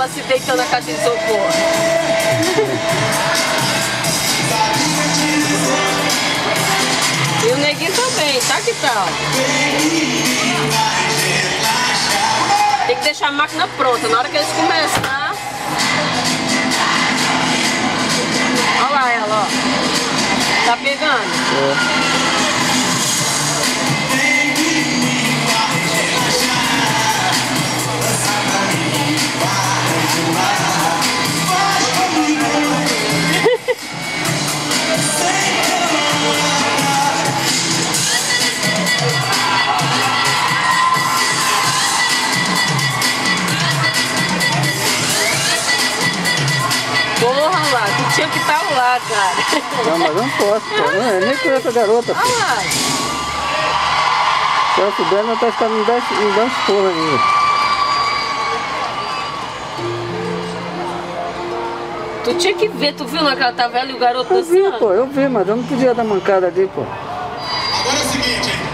ela se deitou na caixa de isopor. E o neguinho também, tá que tal? Tem que deixar a máquina pronta, na hora que eles começar. Olha lá ela, ó. Tá pegando? É. Porra lá, tu tinha que estar lá, cara. Não, mas eu não posso, pô. Não, eu nem conheço a garota, pô. Olha lá. Se ela souber, ela tá ficando me dando porra ainda. Tu tinha que ver, tu viu lá que ela tava velha e o garoto Eu vi, dançando? pô, eu vi, mas eu não podia dar mancada ali, pô. Agora é o seguinte, hein?